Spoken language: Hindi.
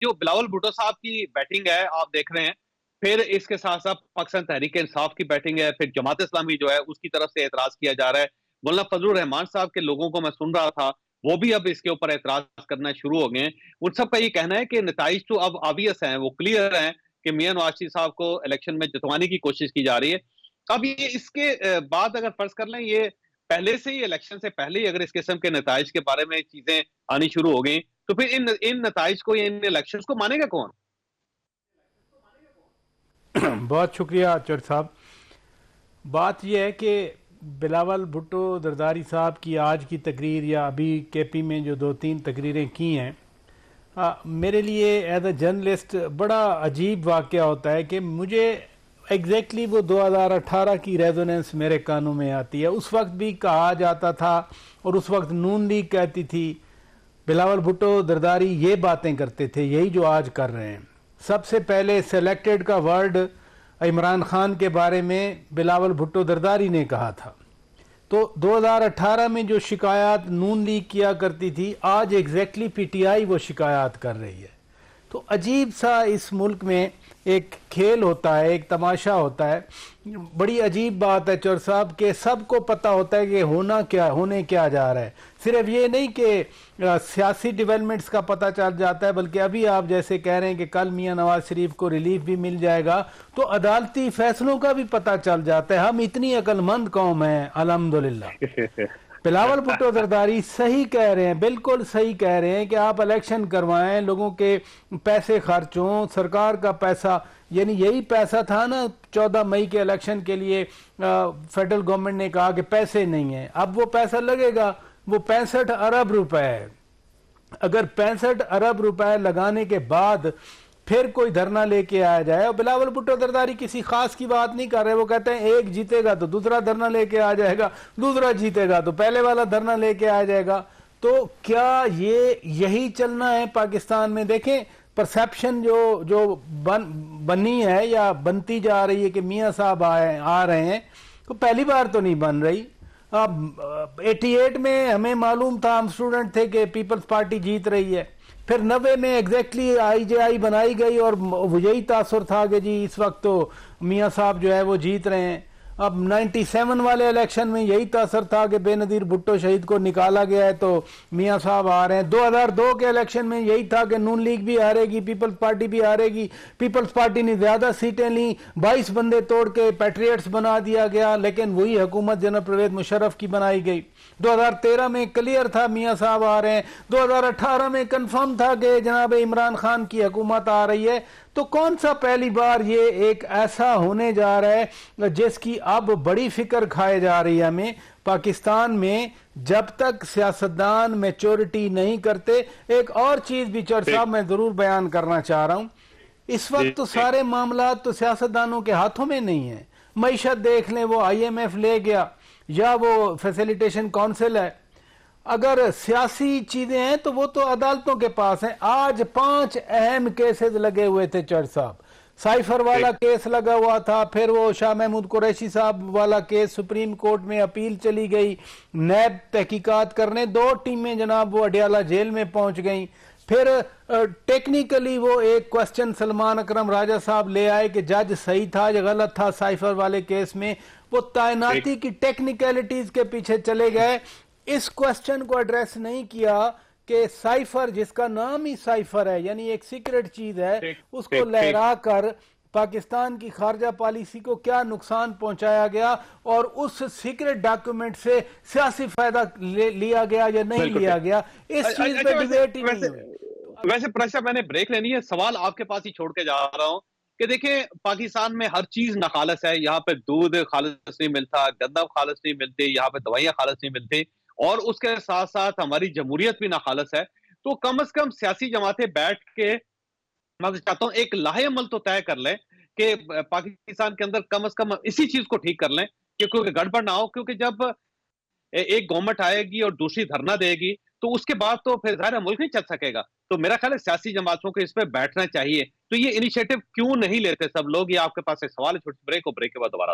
जो बिलावल भुट्टो साहब की बैटिंग है आप देख रहे हैं, फिर इसके साथ साथ पाकिस्तान तहरीक इंसाफ की बैटिंग है, फिर जमात इस्लामी जो है उसकी तरफ से एतराज किया जा रहा है। मौलाना फजलुर रहमान साहब के लोगों को मैं सुन रहा था, वो भी अब इसके ऊपर एतराज करना शुरू हो गए हैं। उन सब का ये कहना है कि नताइज तो अब ऑबियस हैं, वो क्लियर हैं कि मियां नवाज शरीफ साहब को इलेक्शन में जितवाने की कोशिश की जा रही है। अब ये इसके बाद अगर फर्ज कर लें, ये पहले से ही इलेक्शन से पहले ही अगर इस किस्म के नताइज के बारे में चीजें आनी शुरू हो गई, तो फिर इन नताइज को, इन इलेक्शन को मानेगा कौन? बहुत शुक्रिया चर साहब। बात यह है कि बिलावल भुट्टो जरदारी साहब की आज की तकरीर या अभी केपी में जो 2-3 तकरीरें की हैं, मेरे लिए एज अ जर्नलिस्ट बड़ा अजीब वाक़या होता है कि मुझे एग्जैक्टली वो 2018 की रेजोनेंस मेरे कानों में आती है। उस वक्त भी कहा जाता था और उस वक्त नून लीग कहती थी, बिलावल भुट्टो जरदारी ये बातें करते थे, यही जो आज कर रहे हैं। सबसे पहले सेलेक्टेड का वर्ड इमरान खान के बारे में बिलावल भुट्टो जरदारी ने कहा था। तो 2018 में जो शिकायत नून लीग किया करती थी, आज एग्जैक्टली पीटीआई वो शिकायत कर रही है। तो अजीब सा इस मुल्क में एक खेल होता है, एक तमाशा होता है। बड़ी अजीब बात है चौर साहब के सबको पता होता है कि होने क्या जा रहा है। सिर्फ ये नहीं कि सियासी डेवलपमेंट्स का पता चल जाता है, बल्कि अभी आप जैसे कह रहे हैं कि कल मियां नवाज शरीफ को रिलीफ भी मिल जाएगा, तो अदालती फैसलों का भी पता चल जाता है। हम इतनी अक्लमंद कौम हैं, अल्हम्दुलिल्लाह। बिलावल भुट्टो जरदारी सही कह रहे हैं, बिल्कुल सही कह रहे हैं कि आप इलेक्शन करवाएं, लोगों के पैसे खर्च हों, सरकार का पैसा, यानी यही पैसा था ना 14 मई के इलेक्शन के लिए। फेडरल गवर्नमेंट ने कहा कि पैसे नहीं है, अब वो पैसा लगेगा, वो 65 अरब रुपए है। अगर 65 अरब रुपए लगाने के बाद फिर कोई धरना लेके आया जाए, और बिलावल भुट्टो जरदारी किसी खास की बात नहीं कर रहे, वो कहते हैं एक जीतेगा तो दूसरा धरना लेके आ जाएगा, दूसरा जीतेगा तो पहले वाला धरना लेके आ जाएगा। तो क्या ये यही चलना है पाकिस्तान में? देखें, परसेप्शन जो बनी है या बनती जा रही है कि मियां साहब आ रहे हैं, तो पहली बार तो नहीं बन रही। अब 88 में हमें मालूम था, हम स्टूडेंट थे, कि पीपल्स पार्टी जीत रही है। फिर 90 में एग्जैक्टली आईजेआई बनाई गई और यही तासुर था कि जी इस वक्त तो मियां साहब जो है वो जीत रहे हैं। अब 97 वाले इलेक्शन में यही तासर था कि बेनजीर भुट्टो शहीद को निकाला गया है तो मियां साहब आ रहे हैं। 2002 के इलेक्शन में यही था कि नून लीग भी हारेगी, पीपल्स पार्टी भी हारेगी। पीपल्स पार्टी ने ज्यादा सीटें ली, 22 बंदे तोड़ के पैट्रियट्स बना दिया गया, लेकिन वही हुकूमत जनरल परवेज मुशर्रफ की बनाई गई। 2013 में क्लियर था मियां साहब आ रहे हैं, 2018 में कंफर्म था कि जनाब इमरान खान की हुकूमत आ रही है। तो कौन सा पहली बार ये एक ऐसा होने जा रहा है जिसकी अब बड़ी फिक्र खाए जा रही है हमें पाकिस्तान में, जब तक सियासतदान मैच्योरिटी नहीं करते। एक और चीज भी चौर साहब मैं जरूर बयान करना चाह रहा हूं, इस वक्त तो सारे मामला तो सियासतदानों के हाथों में नहीं है। मईशत देख लें, वो IMF ले गया या वो फैसिलिटेशन काउंसिल है। अगर सियासी चीजें हैं तो वो तो अदालतों के पास हैं। आज 5 अहम केसेस लगे हुए थे चर साहब। साइफर वाला केस लगा हुआ था, फिर वो शाह महमूद कुरैशी साहब वाला केस सुप्रीम कोर्ट में अपील चली गई, नैब तहकीकात करने 2 टीमें जनाब वो अडियाला जेल में पहुंच गई। फिर टेक्निकली वो एक क्वेश्चन सलमान अकरम राजा साहब ले आए कि जज सही था या गलत था साइफर वाले केस में, वो तैनाती की टेक्निकलिटीज के पीछे चले गए। इस क्वेश्चन को एड्रेस नहीं किया कि साइफर, जिसका नाम ही साइफर है, यानी एक सीक्रेट चीज है, उसको लहरा कर पाकिस्तान की खारजा पॉलिसी को क्या नुकसान पहुंचाया गया और उस सीक्रेट डॉक्यूमेंट से सियासी फायदा लिया गया या नहीं लिया गया, इस चीज पे डिबेट ही नहीं हुई। वैसे प्रेशर मैंने ब्रेक लेनी है, सवाल आपके पास ही छोड़ के जा रहा हूं कि देखिए पाकिस्तान में हर चीज नाखालस है। यहाँ पे दूध खालस नहीं मिलता, गंदम खालस नहीं मिलती, यहाँ पे दवाइयां खालस नहीं मिलती, और उसके साथ साथ हमारी जमहूरियत भी नाखालस है। तो कम से कम सियासी जमातें बैठ के, मैं चाहता हूं एक लाहेअमल तो तय कर लें कि पाकिस्तान के अंदर कम से कम इसी चीज को ठीक कर लें कि कोई गड़बड़ ना हो। क्योंकि जब एक गवर्नमेंट आएगी और दूसरी धरना देगी तो उसके बाद तो फिर ज़ाहिर मुल्क नहीं चल सकेगा। तो मेरा ख्याल है सियासी जमातों को इस पे बैठना चाहिए। तो ये इनिशिएटिव क्यों नहीं लेते सब लोग? ये आपके पास एक सवाल है, छोटी ब्रेक, और ब्रेक के बाद दोबारा